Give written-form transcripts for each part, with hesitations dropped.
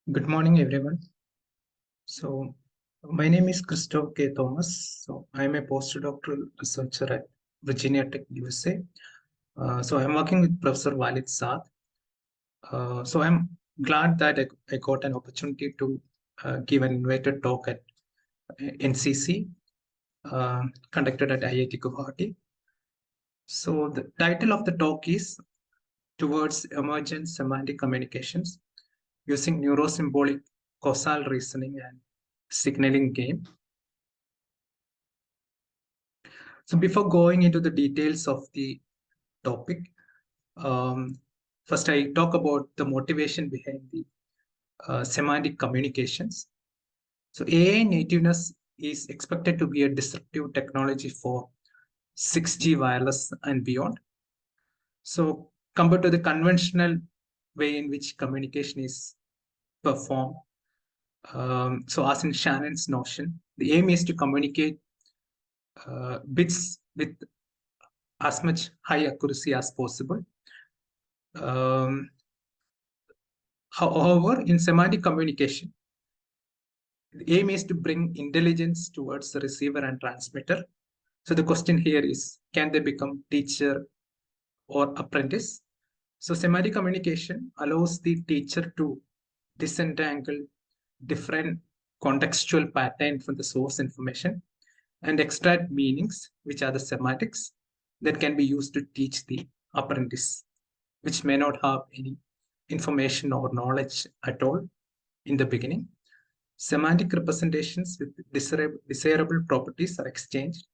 Good morning, everyone. So, my name is Christo K. Thomas. So, I'm a postdoctoral researcher at Virginia Tech, USA. So, I'm working with Professor Walid Saad. So, I'm glad that I got an opportunity to give an invited talk at NCC conducted at IIT Guwahati. So, the title of the talk is Towards Emergent Semantic Communications using Neuro-Symbolic Causal Reasoning and Signaling Game. So before going into the details of the topic, first I talk about the motivation behind the semantic communications. So AI nativeness is expected to be a disruptive technology for 6G wireless and beyond. So compared to the conventional way in which communication is performed, so as in Shannon's notion, the aim is to communicate bits with as much high accuracy as possible. However, in semantic communication, the aim is to bring intelligence towards the receiver and transmitter. So the question here is, can they become teacher or apprentice? So semantic communication allows the teacher to disentangle different contextual patterns from the source information and extract meanings, which are the semantics, that can be used to teach the apprentice, which may not have any information or knowledge at all in the beginning. Semantic representations with desirable properties are exchanged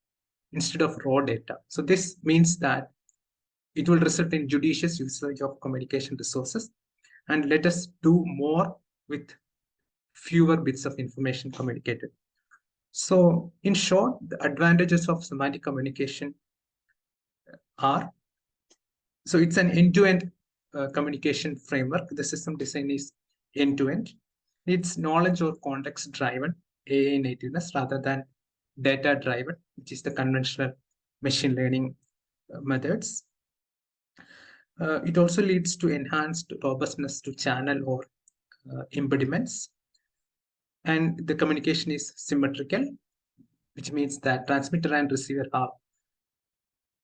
instead of raw data. So this means that it will result in judicious usage of communication resources and let us do more with fewer bits of information communicated. So in short, the advantages of semantic communication are, so it's an end-to-end communication framework. The system design is end-to-end. It's knowledge or context-driven AI nativeness rather than data-driven, which is the conventional machine learning methods. It also leads to enhanced robustness to channel or impediments. And the communication is symmetrical, which means that transmitter and receiver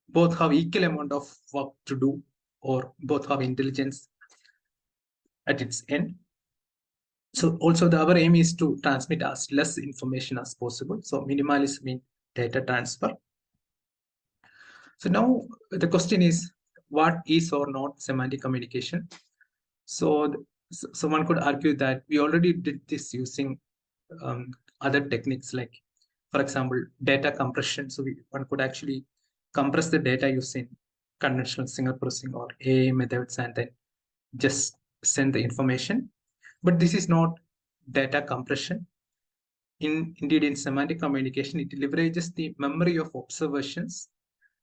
both have equal amount of work to do, or both have intelligence at its end. So also our aim is to transmit as less information as possible. So minimalism in data transfer. So now the question is, what is or not semantic communication? So one could argue that we already did this using other techniques, like, for example, data compression. So one could actually compress the data using conventional signal processing or AI methods and then just send the information. But this is not data compression. Indeed, in semantic communication, it leverages the memory of observations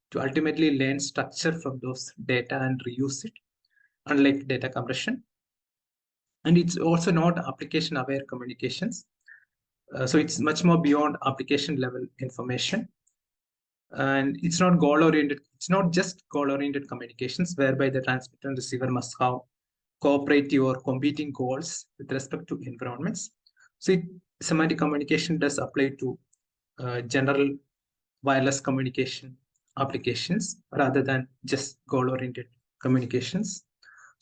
to ultimately learn structure from those data and reuse it, unlike data compression. And it's also not application-aware communications. So it's much more beyond application-level information. And it's not goal-oriented. It's not just goal-oriented communications, whereby the transmitter and receiver must have cooperative or competing goals with respect to environments. So semantic communication does apply to general wireless communication applications rather than just goal-oriented communications.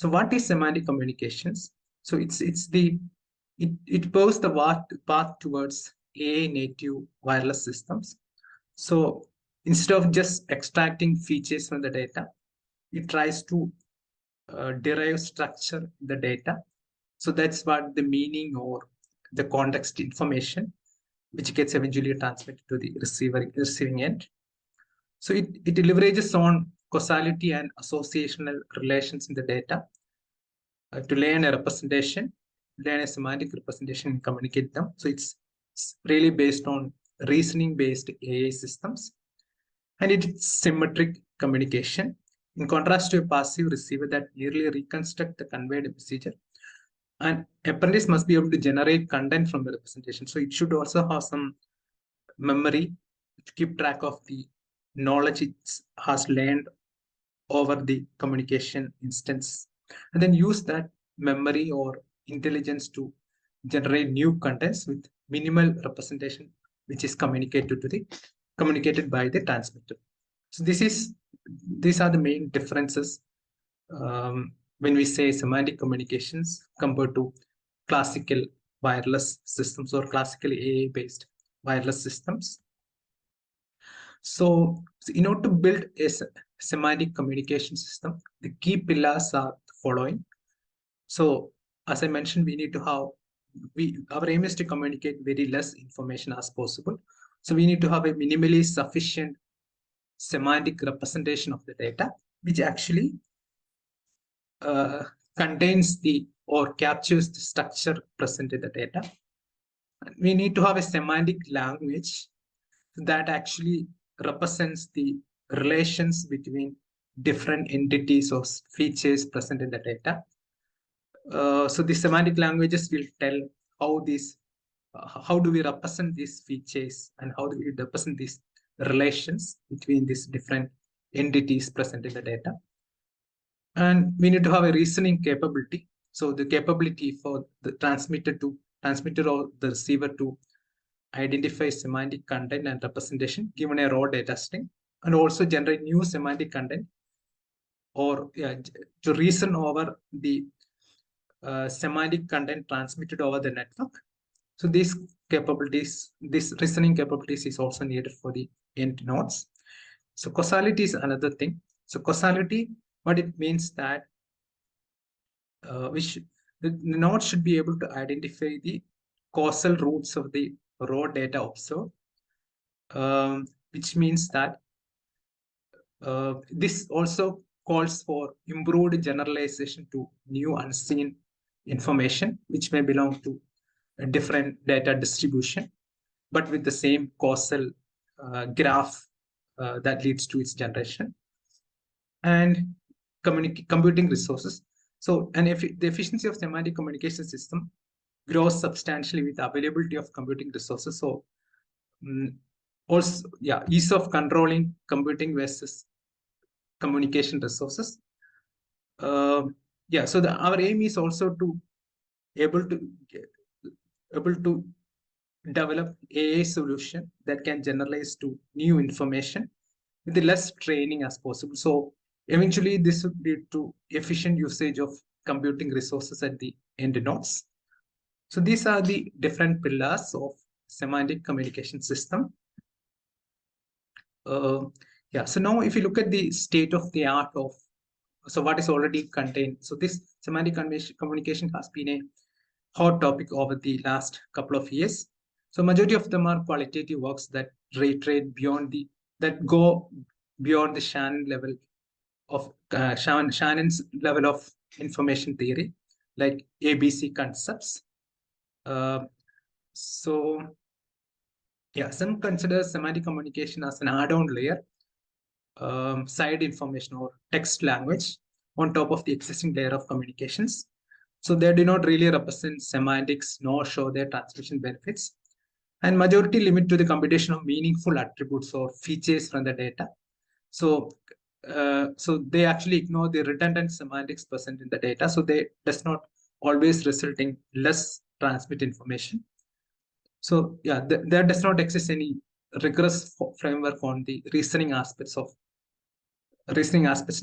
So what is semantic communications? So it paves the path towards AI native wireless systems. So instead of just extracting features from the data, it tries to derive structure in the data. So that's what the meaning or the context information, which gets eventually transmitted to the receiving end. So it leverages on causality and associational relations in the data to learn a representation, learn a semantic representation and communicate them. So it's really based on reasoning-based AI systems. And it's symmetric communication, in contrast to a passive receiver that merely reconstructs the conveyed message. And apprentice must be able to generate content from the representation. So it should also have some memory to keep track of the knowledge it has learned over the communication instance, and then use that memory or intelligence to generate new contents with minimal representation, which is communicated by the transmitter. So these are the main differences when we say semantic communications compared to classical wireless systems or classical AA-based wireless systems. So in order to build a semantic communication system, the key pillars are the following. So as I mentioned, we need to have, our aim is to communicate very less information as possible. So we need to have a minimally sufficient semantic representation of the data, which actually contains or captures the structure present in the data. We need to have a semantic language that actually represents the relations between different entities or features present in the data. So the semantic languages will tell how do we represent these features and how do we represent these relations between these different entities present in the data. And we need to have a reasoning capability. So the capability for the transmitter or the receiver to identify semantic content and representation given a raw data string, and also generate new semantic content or to reason over the semantic content transmitted over the network. So these reasoning capabilities is also needed for the end nodes. So causality is another thing. So causality, what it means that the node should be able to identify the causal roots of the raw data observed, which means that this also calls for improved generalization to new unseen information, which may belong to a different data distribution, but with the same causal graph that leads to its generation. And computing resources. So, and if the efficiency of semantic communication system grows substantially with the availability of computing resources. So, also, ease of controlling computing versus communication resources. So our aim is also to able to develop AI solution that can generalize to new information with the less training as possible. So eventually this would lead to efficient usage of computing resources at the end nodes. So these are the different pillars of semantic communication system. So now if you look at the state of the art of, so what is already contained. So this semantic communication has been a hot topic over the last couple of years. So majority of them are qualitative works that go beyond the Shannon level of Shannon's level of information theory, like ABC concepts. Some consider semantic communication as an add-on layer, side information or text language on top of the existing layer of communications. So they do not really represent semantics nor show their transmission benefits. And majority limit to the computation of meaningful attributes or features from the data. So they actually ignore the redundant semantics present in the data. So they does not always result in less transmit information. So there does not exist any rigorous framework on the reasoning aspects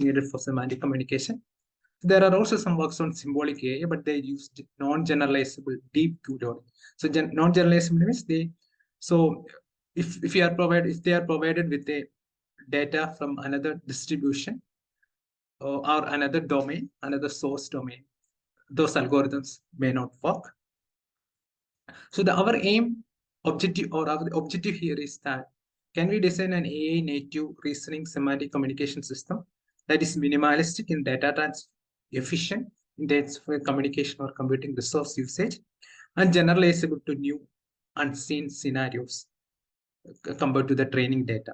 needed for semantic communication. There are also some works on symbolic AI, but they use non-generalizable deep coding. So non-generalizable means if they are provided with a data from another distribution or another domain, another source domain, those algorithms may not work. So our objective here is that can we design an AI native reasoning semantic communication system that is minimalistic in data transfer, efficient in data communication or computing resource usage, and generalizable to new unseen scenarios compared to the training data.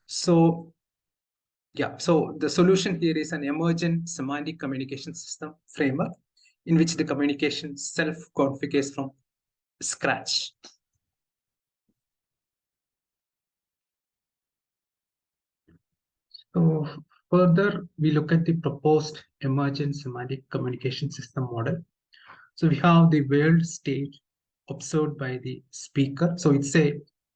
So the solution here is an emergent semantic communication system framework in which the communication self-configures from scratch. So further, we look at the proposed emergent semantic communication system model. So we have the world state observed by the speaker. So it's a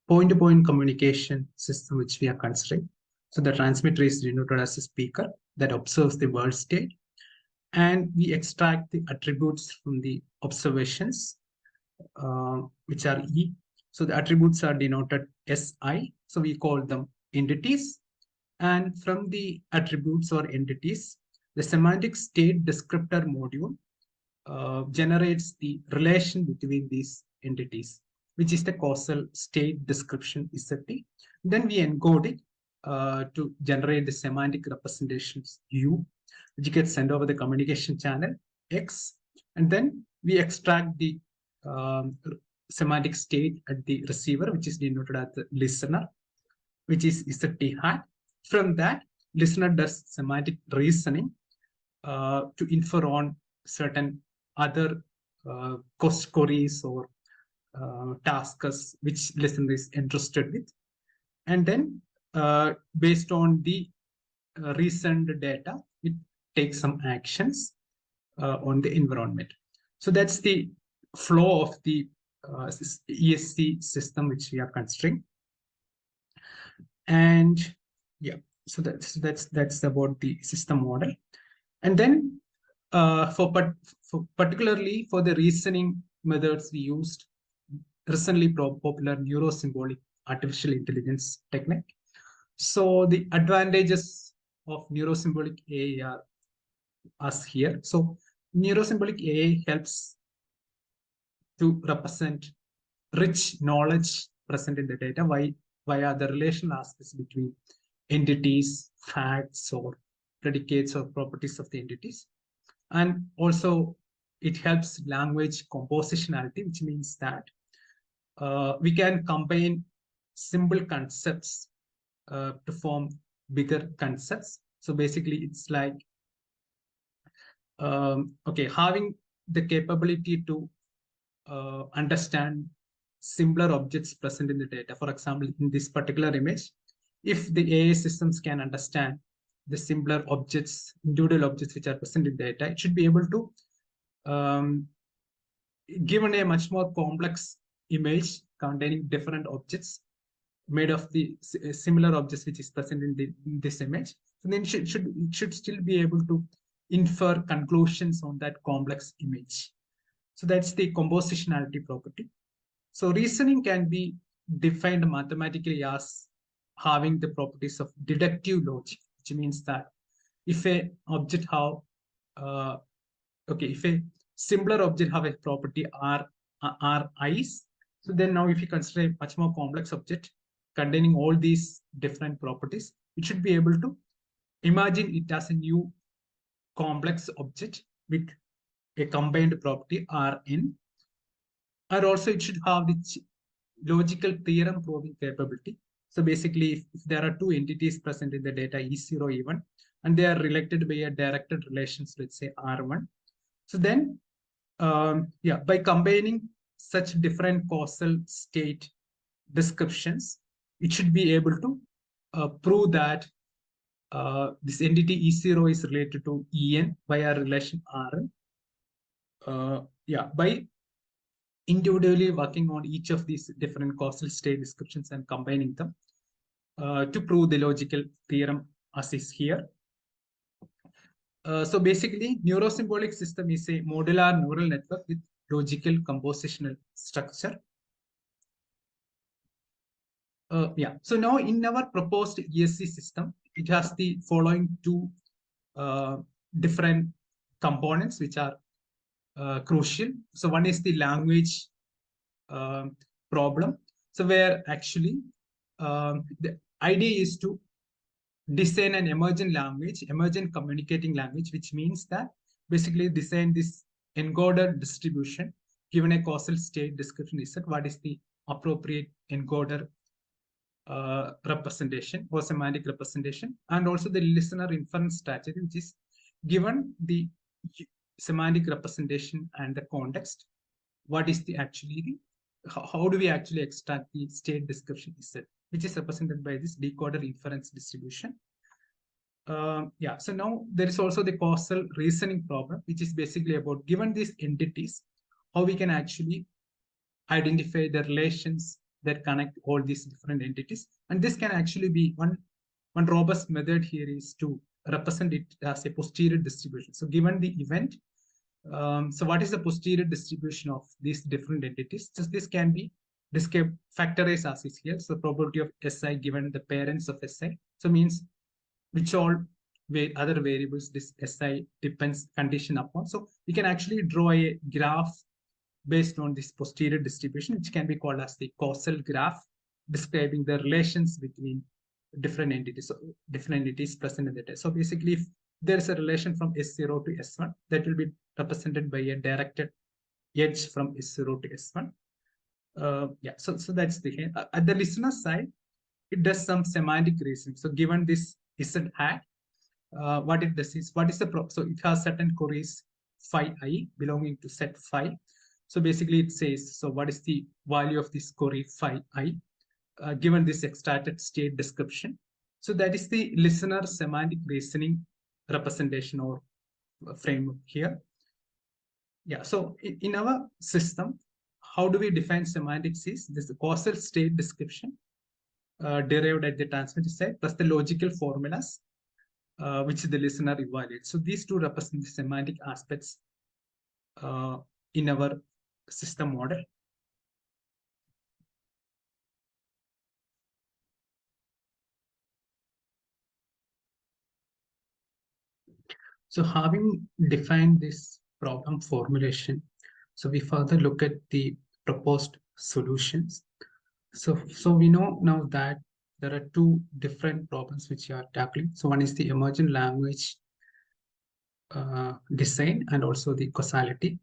point-to-point communication system which we are considering. So the transmitter is denoted as a speaker that observes the world state, and we extract the attributes from the observations, which are E. So the attributes are denoted SI. So we call them entities. And from the attributes or entities, the semantic state descriptor module generates the relation between these entities, which is the causal state description ZT. Then we encode it to generate the semantic representations U, which gets sent over the communication channel X. And then we extract the semantic state at the receiver, which is denoted as the listener, which is ZT hat. From that, listener does semantic reasoning to infer on certain other queries or tasks which listener is interested with. And then based on the reasoned data, it takes some actions on the environment. So that's the flow of the ESC system which we are considering. And yeah, so that's about the system model. And then particularly for the reasoning methods, we used recently popular neuro-symbolic artificial intelligence technique. So the advantages of neuro-symbolic AI are as here. So neuro-symbolic AI helps to represent rich knowledge present in the data via the relational aspects between entities, facts, or predicates or properties of the entities. And also it helps language compositionality, which means that we can combine simple concepts to form bigger concepts. So basically it's like, having the capability to understand simpler objects present in the data. For example, in this particular image, if the AI systems can understand the simpler objects, individual objects which are present in data, it should be able to, given a much more complex image containing different objects made of the similar objects which is present in this image, so then it should still be able to infer conclusions on that complex image. So that's the compositionality property. So reasoning can be defined mathematically as having the properties of deductive logic, which means that if a object have, if a simpler object have a property R i's, so then now if you consider a much more complex object containing all these different properties, it should be able to imagine it as a new complex object with a combined property Rn. And also it should have the logical theorem proving capability. So basically, if there are two entities present in the data E0, E1, and they are related by a directed relations, let's say R1. So then, by combining such different causal state descriptions, it should be able to prove that this entity E0 is related to En via relation Rn. By individually working on each of these different causal state descriptions and combining them to prove the logical theorem as is here. So basically, neuro-symbolic system is a modular neural network with logical compositional structure. So now in our proposed ESC system, it has the following two different components which are crucial. So one is the language problem. So where actually the idea is to design an emergent language, emergent communicating language, which means that basically design this encoder distribution given a causal state description is that what is the appropriate encoder representation or semantic representation, and also the listener inference strategy, which is given the semantic representation and the context, what is the actually, how do we actually extract the state description itself, which is represented by this decoder inference distribution. Yeah, so now there is also the causal reasoning problem, which is basically about given these entities, how we can actually identify the relations that connect all these different entities. And this can actually be one robust method here is to represent it as a posterior distribution. So given the event, so what is the posterior distribution of these different entities? Just this can be described factorized as is here. So probability of Si given the parents of Si. So means which all other variables this Si depends condition upon. So we can actually draw a graph based on this posterior distribution, which can be called as the causal graph, describing the relations between different entities, so different entities present in the test. So basically, if there's a relation from S0 to S1, that will be represented by a directed edge from S0 to S1. Yeah, so that's the at the listener side, it does some semantic reasoning. So given this Z hat, what it does is, what is the so it has certain queries phi I belonging to set phi. So basically it says, so what is the value of this query phi I given this extracted state description. So that is the listener semantic reasoning representation or framework here. Yeah, so in our system, how do we define semantics is this causal state description derived at the transmitter side plus the logical formulas which the listener evaluates. So these two represent the semantic aspects in our system model. So having defined this problem formulation, so we further look at the proposed solutions. So we know now that there are two different problems which you are tackling. So one is the emergent language design and also the causality.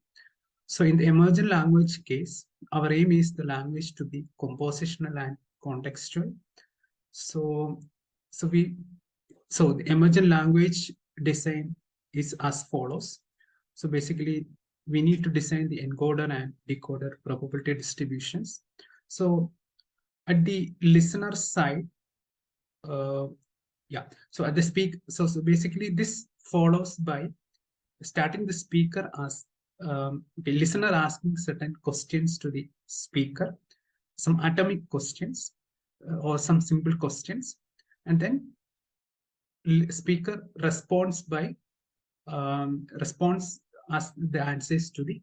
So in the emergent language case, our aim is the language to be compositional and contextual. So the emergent language design is as follows. So basically, we need to design the encoder and decoder probability distributions. So at the listener side, yeah. So at the so basically this follows by starting the speaker as the listener asking certain questions to the speaker, some atomic questions or some simple questions, and then speaker responds by response as the answers to the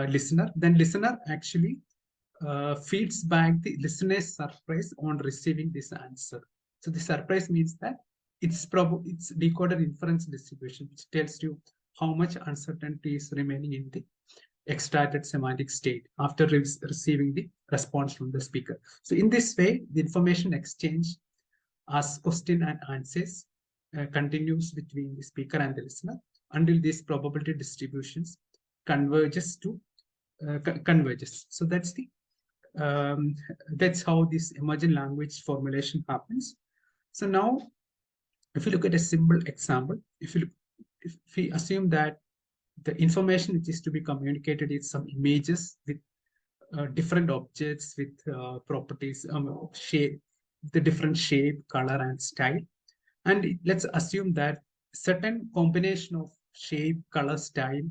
listener. Then listener actually feeds back the listener's surprise on receiving this answer. So the surprise means that it's decoder inference distribution, which tells you how much uncertainty is remaining in the extracted semantic state after receiving the response from the speaker. So in this way, the information exchange as question and answers continues between the speaker and the listener until these probability distributions converges to converges. So that's how this emergent language formulation happens. So now, if you look at a simple example, if we assume that the information which is to be communicated is some images with different objects with properties, shape, the different shape, color, and style. And let's assume that certain combination of shape, color, style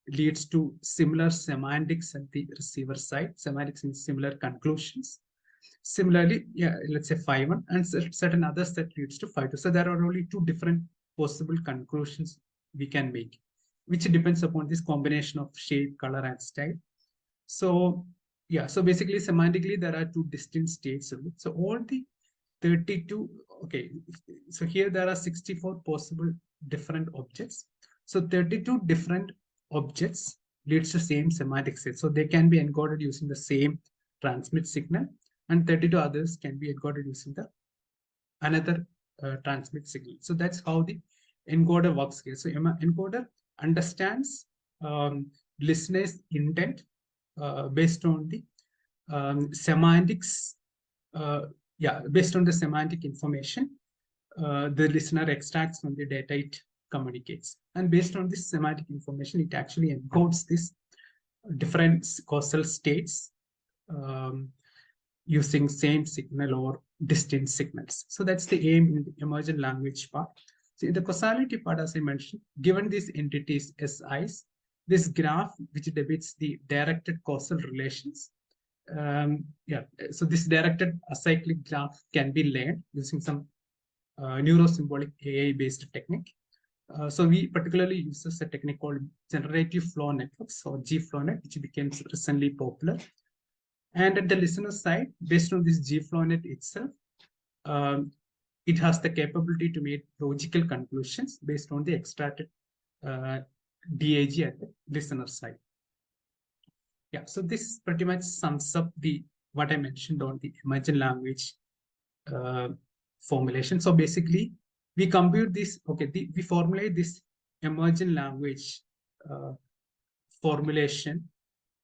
leads to similar semantics at the receiver side, semantics in similar conclusions. Similarly, yeah, let's say phi 1 and certain others that leads to phi 2. So there are only two different possible conclusions we can make, which depends upon this combination of shape, color, and style. So yeah, so basically semantically there are two distinct states of it. So all the 32, okay, so here there are 64 possible different objects. So 32 different objects leads to same semantic set. So they can be encoded using the same transmit signal, and 32 others can be encoded using the another transmit signal. So that's how the encoder works here. So encoder understands listener's intent based on the semantics, based on the semantic information the listener extracts from the data it communicates. And based on this semantic information, it actually encodes this different causal states using same signal or distinct signals. So that's the aim in the emergent language part. So in the causality part, as I mentioned, given these entities SIs, this graph which depicts the directed causal relations. So this directed acyclic graph can be learned using some neuro-symbolic AI-based technique. So we particularly use a technique called generative flow networks, or GFlowNet, which became recently popular. And at the listener side, based on this GFlowNet itself, it has the capability to make logical conclusions based on the extracted DAG at the listener side. Yeah, so this pretty much sums up what I mentioned on the emergent language formulation. So basically, we compute this, we formulate this emergent language formulation,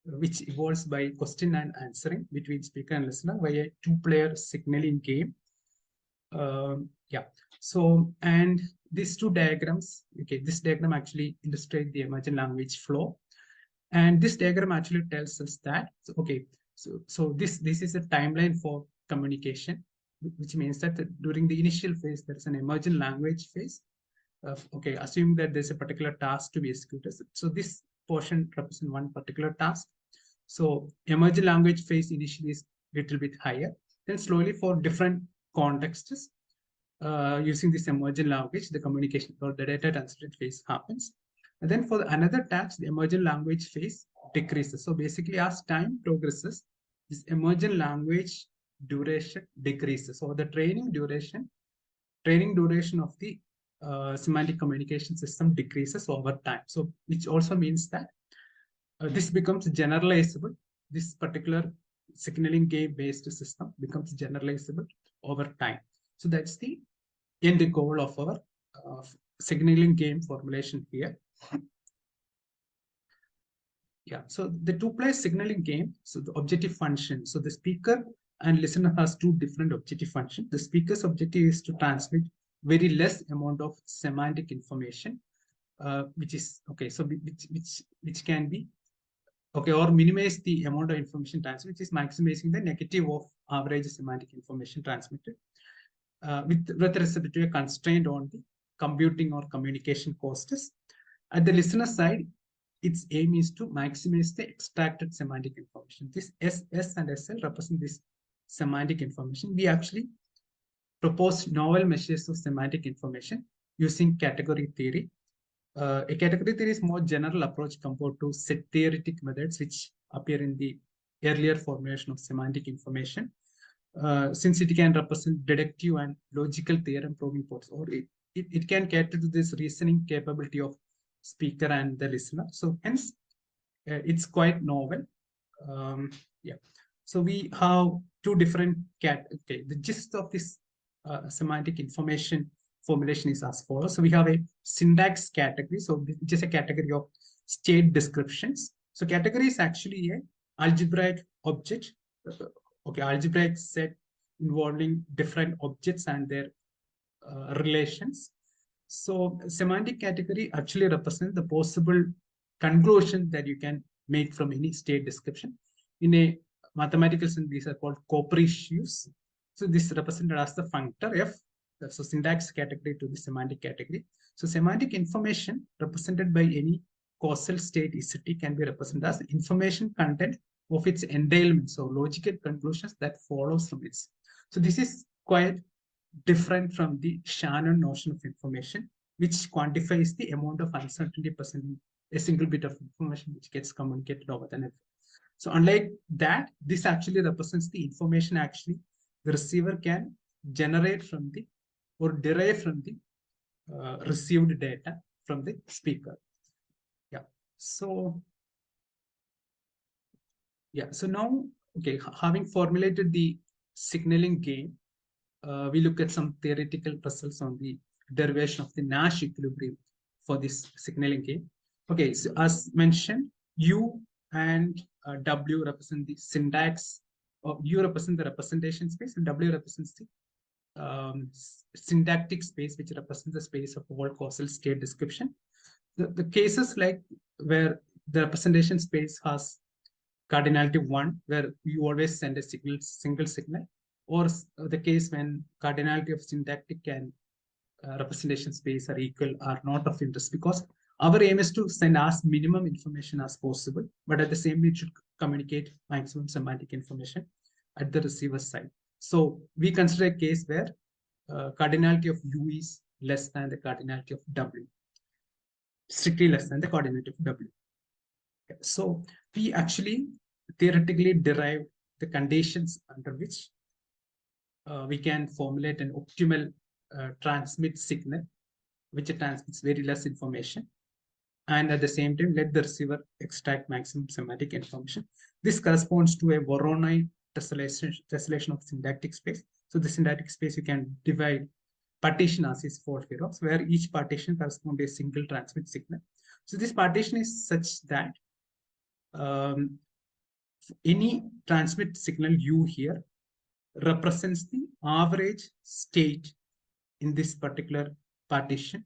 which evolves by question and answering between speaker and listener via a two-player signaling game. So, and these two diagrams, this diagram actually illustrates the emergent language flow. And this diagram actually tells us that, so this is a timeline for communication, which means that during the initial phase, there is an emergent language phase. Assume that there's a particular task to be executed. So this portion represents one particular task. So emergent language phase initially is a little bit higher. Then slowly for different contexts, using this emergent language, the communication or the data transfer phase happens. And then for another task, the emergent language phase decreases. So basically, as time progresses, this emergent language duration decreases. So the training duration of the semantic communication system decreases over time. So which also means that this becomes generalizable. This particular signaling game-based system becomes generalizable over time. So that's the end goal of our signaling game formulation here. Yeah, so the two-player signaling game, so the objective function. So the speaker and listener has two different objective functions. The speaker's objective is to transmit very less amount of semantic information, which is which can be or minimize the amount of information transmitted, which is maximizing the negative of average semantic information transmitted, with respect to a constraint on the computing or communication costs. At the listener side, its aim is to maximize the extracted semantic information. This S and SL represent this semantic information. We actually propose novel measures of semantic information using category theory. A category theory is more general approach compared to set theoretic methods which appear in the earlier formulation of semantic information, since it can represent deductive and logical theorem proving ports, or it can cater to this reasoning capability of speaker and the listener. So hence, it's quite novel. So we have two different the gist of this semantic information formulation is as follows. So we have a syntax category. So which is a category of state descriptions. So category is actually a algebraic object, algebraic set involving different objects and their relations. So semantic category actually represents the possible conclusion that you can make from any state description. In a mathematical sense, these are called copricious. So this is represented as the functor F. So syntax category to the semantic category. So semantic information represented by any causal state ECT can be represented as information content of its entailments, so logical conclusions that follows from it. So this is quite different from the Shannon notion of information, which quantifies the amount of uncertainty present in a single bit of information which gets communicated over the network. So unlike that, this actually represents the information actually the receiver can generate from the or derive from the received data from the speaker. So now, having formulated the signaling game, we look at some theoretical results on the derivation of the Nash equilibrium for this signaling game. So as mentioned, U and W represent the syntax, or U represent the representation space, and W represents the syntactic space, which represents the space of all causal state description. The cases like where the representation space has cardinality 1, where you always send a single signal, or the case when cardinality of syntactic can representation space are equal are not of interest, because our aim is to send as minimum information as possible, but at the same time, it should communicate maximum semantic information at the receiver side. So we consider a case where cardinality of U is less than the cardinality of W, strictly less than the cardinality of W. So we actually theoretically derived the conditions under which we can formulate an optimal transmit signal, which transmits very less information, and at the same time let the receiver extract maximum semantic information. This corresponds to a Voronoi tessellation of syntactic space. So the syntactic space you can divide partition as is for heroes, where each partition corresponds to a single transmit signal. So this partition is such that any transmit signal U here represents the average state in this particular partition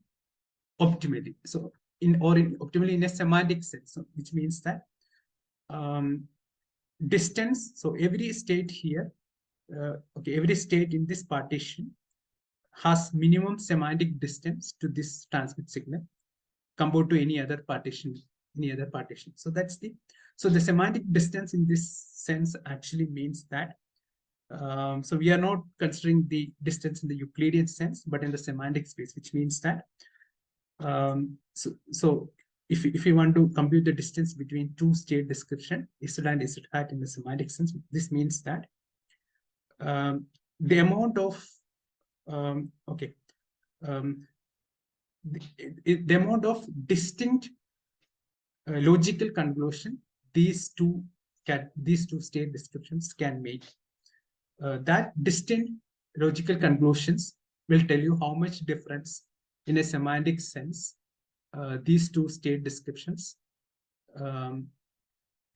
optimally. So optimally in a semantic sense, so which means that distance. So every state here, every state in this partition has minimum semantic distance to this transmit signal compared to any other partition. So that's the semantic distance in this sense actually means that so we are not considering the distance in the Euclidean sense, but in the semantic space, which means that so if you want to compute the distance between two state description, Z and Z hat in the semantic sense, this means that the amount of the amount of distinct logical conclusion these two state descriptions can make. That distinct logical conclusions will tell you how much difference in a semantic sense these two state descriptions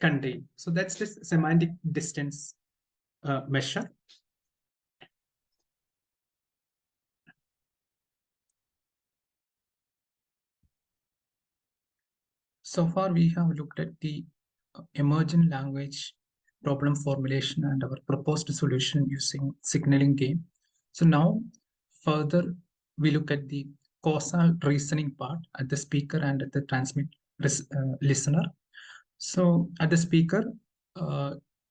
contain. So that's the semantic distance measure. So far, we have looked at the emergent language problem formulation and our proposed solution using signaling game. So now, further, we look at the causal reasoning part at the speaker and at the transmit listener. So at the speaker,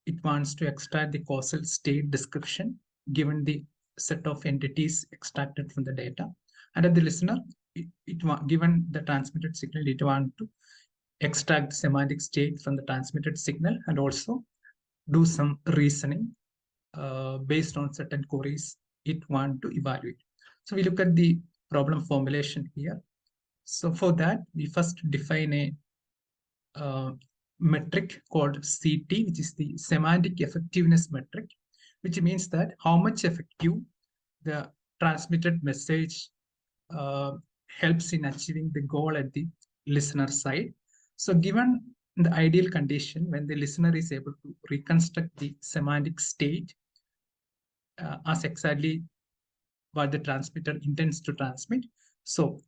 it wants to extract the causal state description given the set of entities extracted from the data. And at the listener, given the transmitted signal, it wants to extract the semantic state from the transmitted signal and also do some reasoning based on certain queries it wants to evaluate. So we look at the problem formulation here. So for that, we first define a metric called CT, which is the semantic effectiveness metric, which means that how much effective the transmitted message helps in achieving the goal at the listener side. So given the ideal condition, when the listener is able to reconstruct the semantic state as exactly what the transmitter intends to transmit. So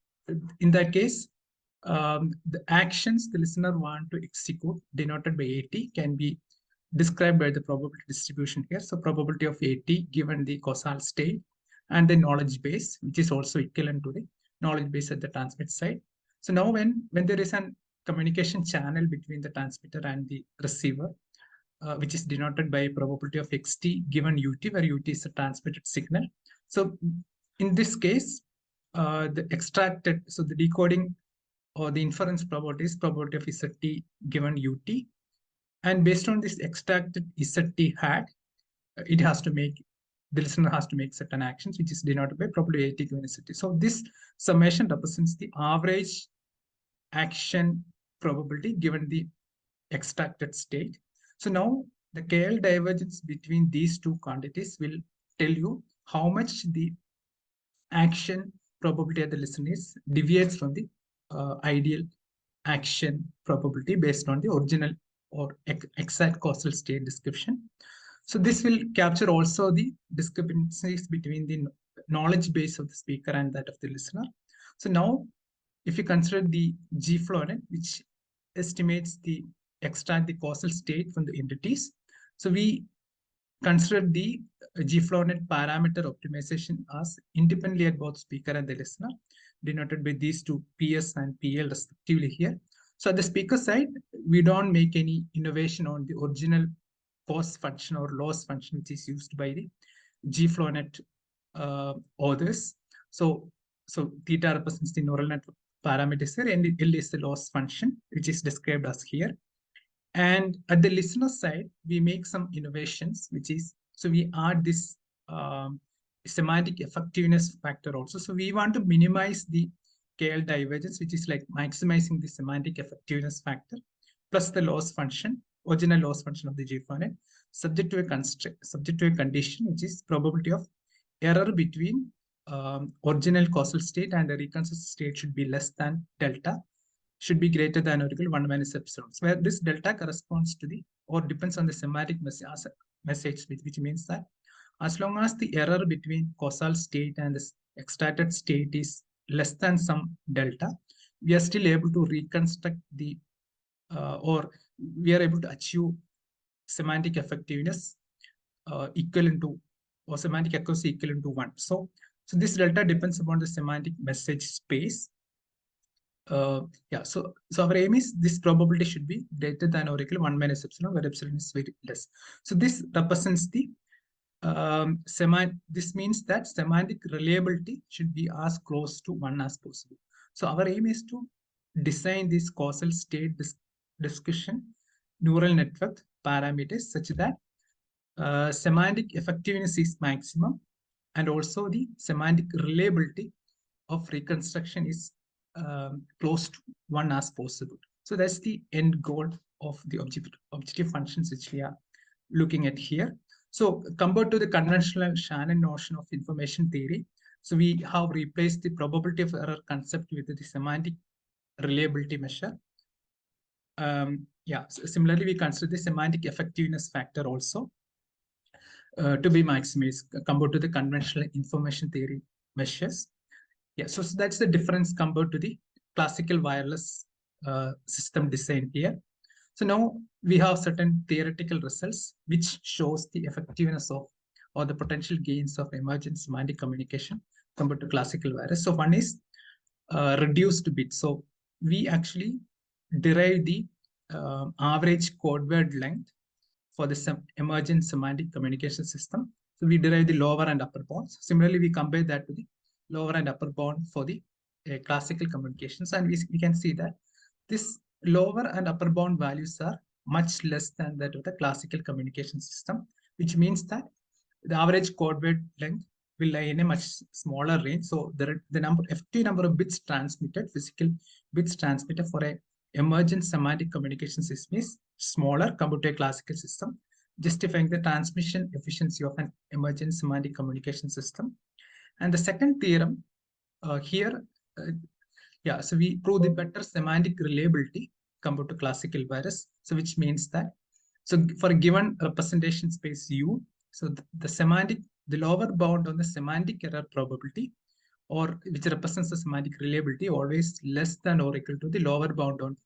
in that case, the actions the listener want to execute, denoted by AT, can be described by the probability distribution here. So probability of AT given the causal state and the knowledge base, which is also equivalent to the knowledge base at the transmit side. So now when there is an communication channel between the transmitter and the receiver, which is denoted by probability of xt given ut, where ut is a transmitted signal. So in this case, the extracted, so the decoding or the inference probability is probability of zt given ut, and based on this extracted zt hat, it has to make, the listener has to make certain actions, which is denoted by probability at given zt. So this summation represents the average action probability given the extracted state. So now the KL divergence between these two quantities will tell you how much the action probability at the listeners deviates from the ideal action probability based on the original or exact causal state description. So this will capture also the discrepancies between the knowledge base of the speaker and that of the listener. So now, if you consider the G-flow, which estimates the extract the causal state from the entities, so we consider the GFlowNet parameter optimization as independently at both speaker and the listener, denoted by these two PS and PL respectively here. So at the speaker side, we don't make any innovation on the original cause function or loss function which is used by the GFlowNet authors. So theta represents the neural network parameters here, and L is the loss function which is described as here. And at the listener side, we make some innovations, which is, so we add this semantic effectiveness factor also. So we want to minimize the KL divergence, which is like maximizing the semantic effectiveness factor, plus the loss function, original loss function of the GFONet, subject to a condition, which is probability of error between original causal state and the reconstructed state should be less than delta, should be greater than or equal to 1 minus epsilon. So where this delta corresponds to the, or depends on the semantic message, which means that as long as the error between causal state and the extracted state is less than some delta, we are still able to reconstruct the, or we are able to achieve semantic effectiveness equivalent to, or semantic accuracy equivalent to 1. So this delta depends upon the semantic message space. Yeah, so our aim is this probability should be greater than or equal to 1 minus epsilon, where epsilon is very less. So this represents the this means that semantic reliability should be as close to 1 as possible. So our aim is to design this causal state discussion neural network parameters such that semantic effectiveness is maximum, and also the semantic reliability of reconstruction is close to 1 as possible. So that's the end goal of the objective functions which we are looking at here. So compared to the conventional Shannon notion of information theory, so we have replaced the probability of error concept with the semantic reliability measure. Yeah, so similarly, we consider the semantic effectiveness factor also to be maximized compared to the conventional information theory measures. Yeah, so that's the difference compared to the classical wireless system design here. So now we have certain theoretical results which shows the effectiveness of, or the potential gains of emergent semantic communication compared to classical wireless. So one is reduced bit. So we actually derive the average code word length for the emergent semantic communication system. So we derive the lower and upper bounds. Similarly, we compare that to the lower and upper bound for the classical communications, and we can see that this lower and upper bound values are much less than that of the classical communication system, which means that the average code word length will lie in a much smaller range. So the effective number of bits transmitted, physical bits transmitted for a emergent semantic communication system is smaller compared to a classical system, justifying the transmission efficiency of an emergent semantic communication system. And the second theorem here, yeah, so we prove the better semantic reliability compared to classical virus. So which means that, so for a given representation space U, so the lower bound on the semantic error probability, or which represents the semantic reliability, always less than or equal to the lower bound on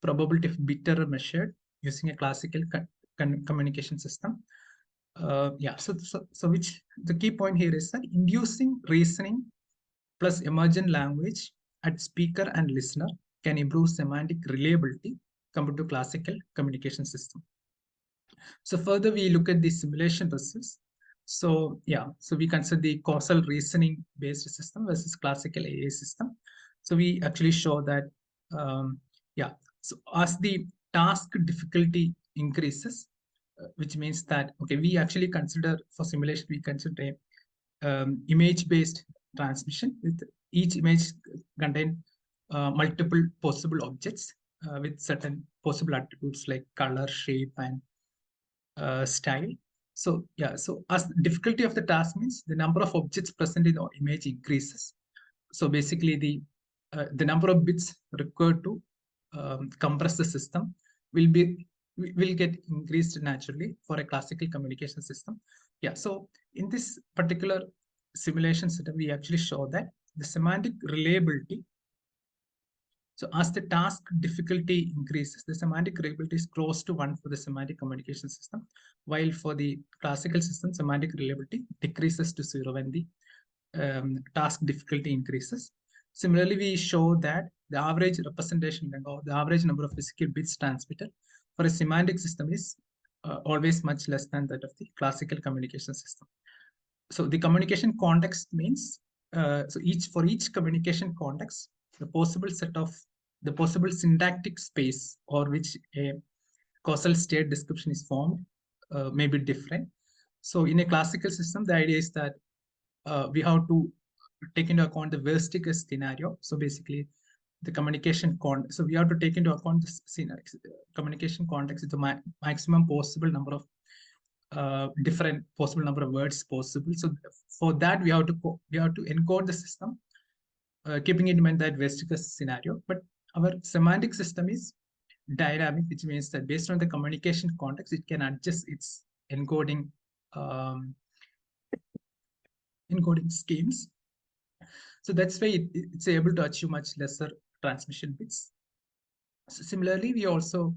probability of bit error measured using a classical communication system. Yeah, so which the key point here is that inducing reasoning plus emergent language at speaker and listener can improve semantic reliability compared to classical communication system. So further, we look at the simulation results. So yeah, so we consider the causal reasoning based system versus classical AA system. So we actually show that, yeah, so as the task difficulty increases, which means that, okay, we actually consider for simulation, we consider a image-based transmission with each image contain multiple possible objects with certain possible attributes like color, shape, and style. So yeah, so as difficulty of the task means the number of objects present in the image increases. So basically the number of bits required to compress the system will get increased naturally for a classical communication system. Yeah, so in this particular simulation setup, we actually show that the semantic reliability So as the task difficulty increases, the semantic reliability is close to 1 for the semantic communication system, while for the classical system, semantic reliability decreases to 0 when the task difficulty increases. Similarly, we show that the average representation or the average number of physical bits transmitted for a semantic system is always much less than that of the classical communication system. So the communication context means, for each communication context, the possible syntactic space or which a causal state description is formed may be different. So in a classical system, the idea is that we have to take into account the worst case scenario. So basically, the communication so we have to take into account the communication context is the maximum possible number of different possible number of words possible. So for that, we have to encode the system, keeping in mind that worst case scenario. But our semantic system is dynamic, which means that based on the communication context, it can adjust its encoding schemes. So that's why it's able to achieve much lesser transmission bits. So similarly, we also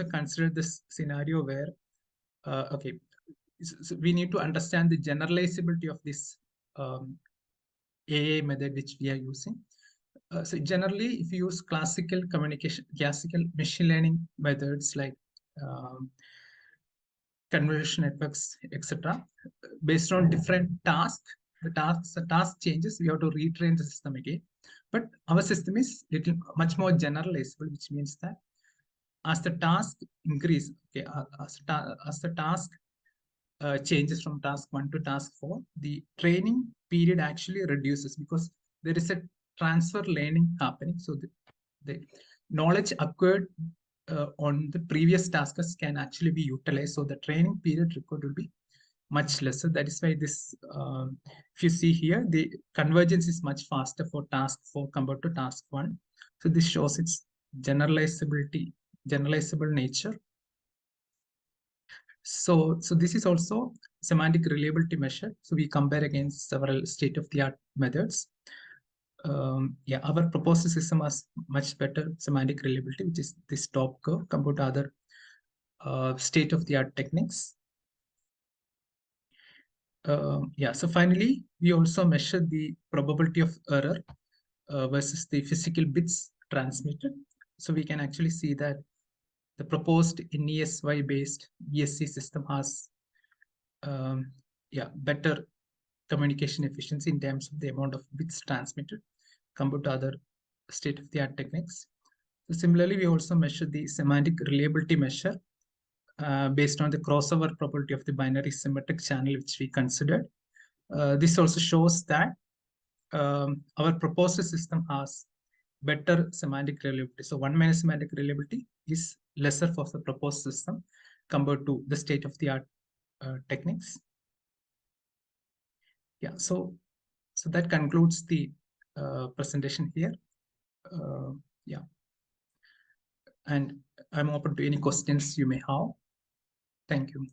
consider this scenario where so we need to understand the generalizability of this AA method which we are using. So generally, if you use classical machine learning methods like convolution networks, etc., based on different tasks, the task changes, we have to retrain the system again. But our system is much more generalizable, which means that as the task increase, as the task changes from task 1 to task 4, the training period actually reduces because there is a transfer learning happening. So the knowledge acquired on the previous tasks can actually be utilized. So the training period required will be much lesser. That is why this, if you see here, the convergence is much faster for task 4 compared to task 1. So this shows its generalizable nature. So this is also semantic reliability measure. So we compare against several state-of-the-art methods. Our proposed system has much better semantic reliability, which is this top curve compared to other state-of-the-art techniques. So finally, we also measure the probability of error versus the physical bits transmitted. So we can actually see that the proposed NESY based ESC system has better communication efficiency in terms of the amount of bits transmitted compared to other state-of-the-art techniques. So similarly, we also measure the semantic reliability measure based on the crossover probability of the binary symmetric channel, which we considered. This also shows that our proposed system has better semantic reliability. So 1 minus semantic reliability is lesser for the proposed system compared to the state-of-the-art techniques. So that concludes the presentation here. And I'm open to any questions you may have. Thank you.